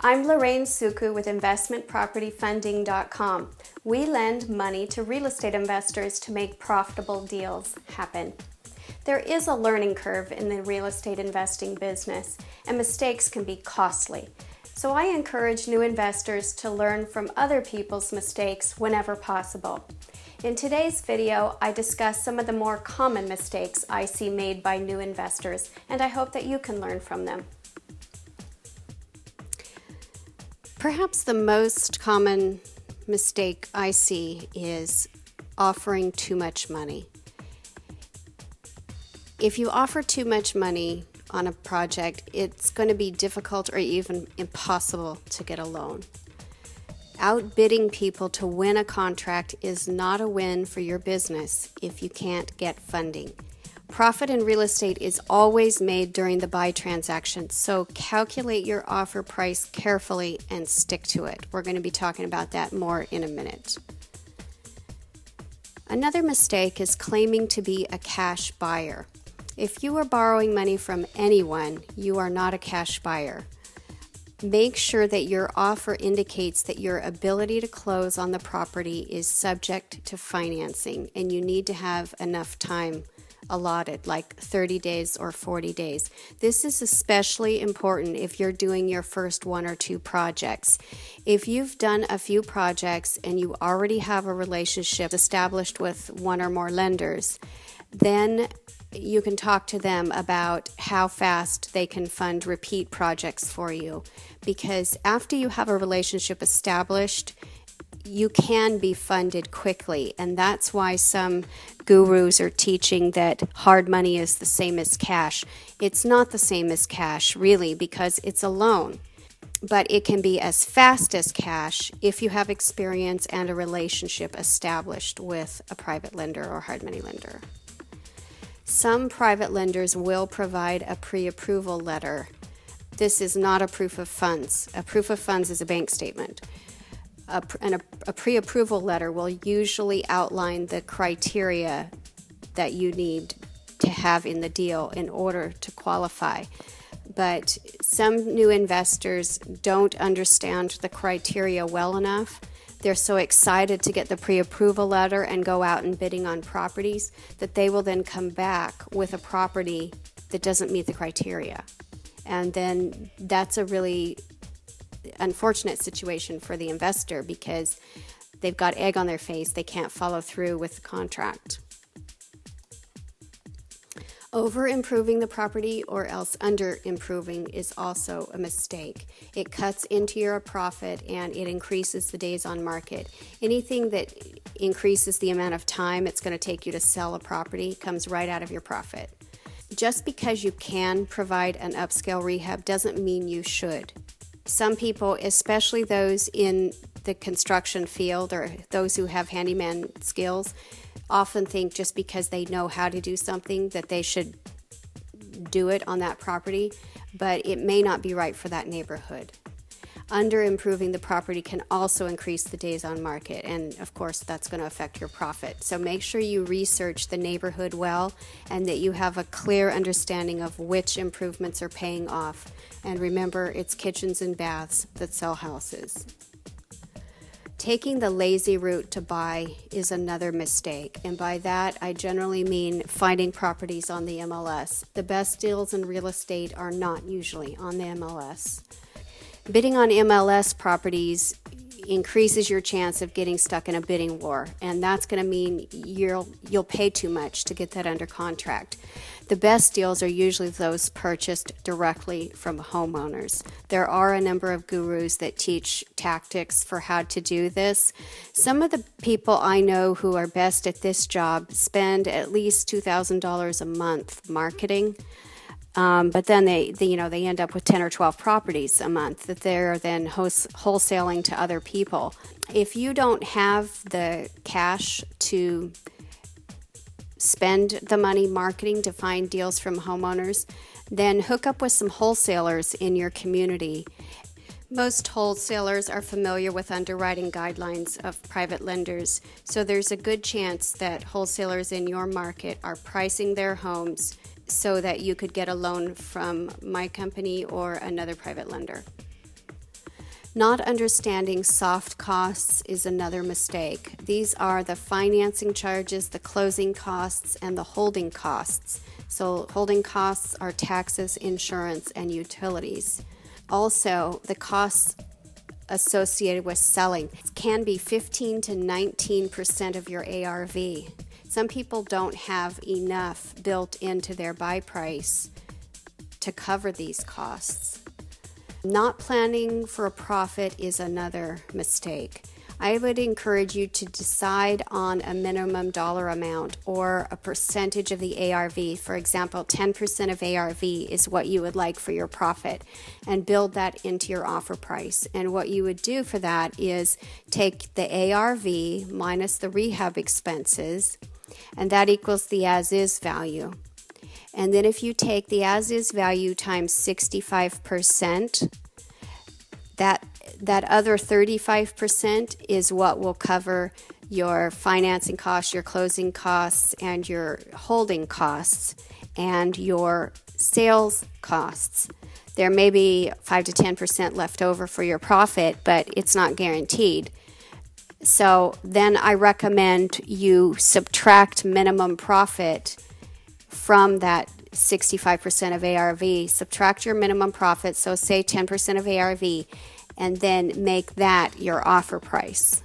I'm Lorraine Suku with InvestmentPropertyFunding.com. We lend money to real estate investors to make profitable deals happen. There is a learning curve in the real estate investing business, and mistakes can be costly. So I encourage new investors to learn from other people's mistakes whenever possible. In today's video, I discuss some of the more common mistakes I see made by new investors, and I hope that you can learn from them. Perhaps the most common mistake I see is offering too much money. If you offer too much money on a project, it's going to be difficult or even impossible to get a loan. Outbidding people to win a contract is not a win for your business if you can't get funding. Profit in real estate is always made during the buy transaction, so calculate your offer price carefully and stick to it. We're going to be talking about that more in a minute. Another mistake is claiming to be a cash buyer. If you are borrowing money from anyone, you are not a cash buyer. Make sure that your offer indicates that your ability to close on the property is subject to financing, and you need to have enough time allotted, like 30 days or 40 days. This is especially important if you're doing your first one or two projects. If you've done a few projects and you already have a relationship established with one or more lenders, then you can talk to them about how fast they can fund repeat projects for you. Because after you have a relationship established, you can be funded quickly, and that's why some gurus are teaching that hard money is the same as cash. It's not the same as cash, really, because it's a loan, but it can be as fast as cash if you have experience and a relationship established with a private lender or hard money lender. Some private lenders will provide a pre-approval letter. This is not a proof of funds. A proof of funds is a bank statement. A pre-approval letter will usually outline the criteria that you need to have in the deal in order to qualify. But some new investors don't understand the criteria well enough. They're so excited to get the pre-approval letter and go out and bidding on properties that they will then come back with a property that doesn't meet the criteria. And then that's a really unfortunate situation for the investor because they've got egg on their face. They can't follow through with the contract. Over improving the property or else under improving is also a mistake. It cuts into your profit and it increases the days on market. Anything that increases the amount of time it's going to take you to sell a property comes right out of your profit. Just because you can provide an upscale rehab doesn't mean you should. Some people, especially those in the construction field or those who have handyman skills, often think just because they know how to do something that they should do it on that property, but it may not be right for that neighborhood. Under improving the property can also increase the days on market, and of course that's going to affect your profit. So make sure you research the neighborhood well and that you have a clear understanding of which improvements are paying off. And remember, it's kitchens and baths that sell houses. Taking the lazy route to buy is another mistake, and by that I generally mean finding properties on the MLS. The best deals in real estate are not usually on the MLS. Bidding on MLS properties increases your chance of getting stuck in a bidding war, and that's going to mean you'll pay too much to get that under contract. The best deals are usually those purchased directly from homeowners. There are a number of gurus that teach tactics for how to do this. Some of the people I know who are best at this job spend at least $2,000 a month marketing. But then they end up with 10 or 12 properties a month that they're then wholesaling to other people. If you don't have the cash to spend the money marketing to find deals from homeowners, then hook up with some wholesalers in your community. Most wholesalers are familiar with underwriting guidelines of private lenders, so there's a good chance that wholesalers in your market are pricing their homes so that you could get a loan from my company or another private lender. Not understanding soft costs is another mistake. These are the financing charges, the closing costs, and the holding costs. So holding costs are taxes, insurance, and utilities. Also, the costs associated with selling can be 15 to 19% of your ARV. Some people don't have enough built into their buy price to cover these costs. Not planning for a profit is another mistake. I would encourage you to decide on a minimum dollar amount or a percentage of the ARV. For example, 10% of ARV is what you would like for your profit, and build that into your offer price. And what you would do for that is take the ARV minus the rehab expenses, and that equals the as-is value. And then if you take the as-is value times 65%, that other 35% is what will cover your financing costs, your closing costs, and your holding costs, and your sales costs. There may be 5 to 10% left over for your profit, but it's not guaranteed. So then I recommend you subtract minimum profit from that 65% of ARV. Subtract your minimum profit, so say 10% of ARV, and then make that your offer price.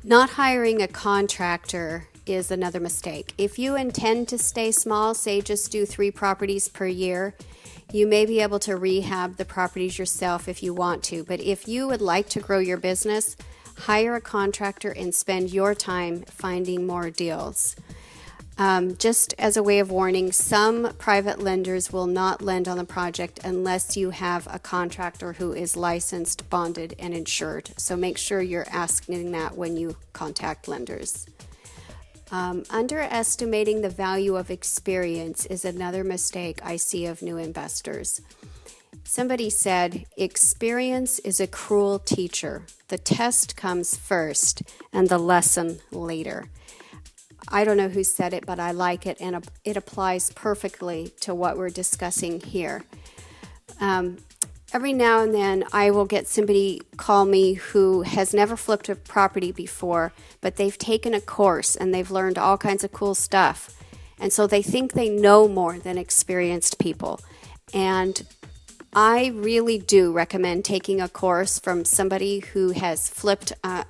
Not hiring a contractor is another mistake. If you intend to stay small, say just do 3 properties per year, you may be able to rehab the properties yourself if you want to. But if you would like to grow your business, hire a contractor and spend your time finding more deals. Just as a way of warning, some private lenders will not lend on the project unless you have a contractor who is licensed, bonded, and insured. So make sure you're asking that when you contact lenders. Underestimating the value of experience is another mistake I see of new investors. Somebody said, experience is a cruel teacher. The test comes first and the lesson later. I don't know who said it, but I like it, and it applies perfectly to what we're discussing here. Every now and then I will get somebody call me who has never flipped a property before, but they've taken a course and they've learned all kinds of cool stuff. And so they think they know more than experienced people. And I really do recommend taking a course from somebody who has flipped a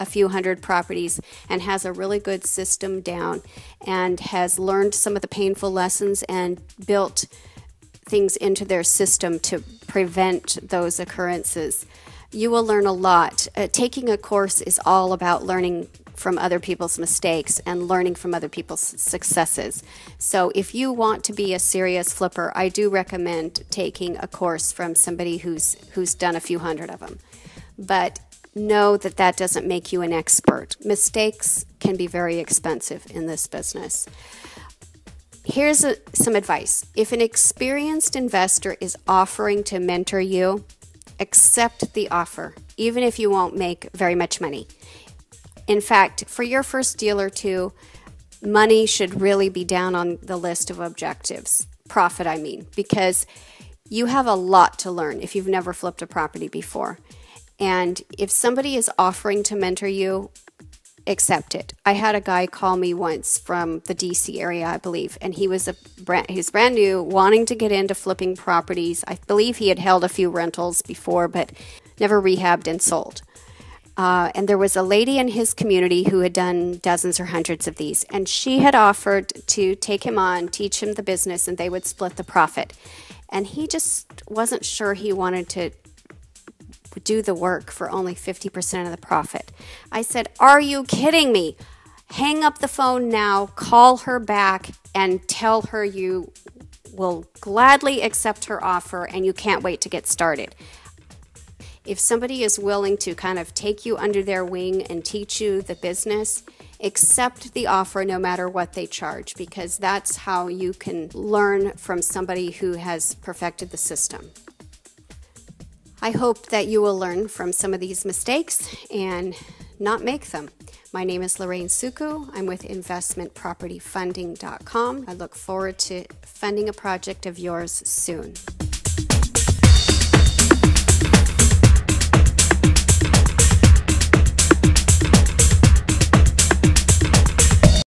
few hundred properties and has a really good system down and has learned some of the painful lessons and built things into their system to prevent those occurrences. You will learn a lot. Taking a course is all about learning from other people's mistakes and learning from other people's successes. So if you want to be a serious flipper, I do recommend taking a course from somebody who's done a few hundred of them. But know that that doesn't make you an expert. Mistakes can be very expensive in this business. Here's some advice. If an experienced investor is offering to mentor you, accept the offer, even if you won't make very much money. In fact, for your first deal or two, money should really be down on the list of objectives. Profit, I mean, because you have a lot to learn if you've never flipped a property before. And if somebody is offering to mentor you, accept it. I had a guy call me once from the DC area, I believe, and he was brand new, wanting to get into flipping properties. I believe he had held a few rentals before, but never rehabbed and sold. And there was a lady in his community who had done dozens or hundreds of these, and she had offered to take him on, teach him the business, and they would split the profit. And he just wasn't sure he wanted to do the work for only 50% of the profit. I said, "Are you kidding me? Hang up the phone now, call her back, and tell her you will gladly accept her offer and you can't wait to get started." If somebody is willing to kind of take you under their wing and teach you the business, accept the offer no matter what they charge, because that's how you can learn from somebody who has perfected the system. I hope that you will learn from some of these mistakes and not make them. My name is Lorraine Suku. I'm with investmentpropertyfunding.com. I look forward to funding a project of yours soon.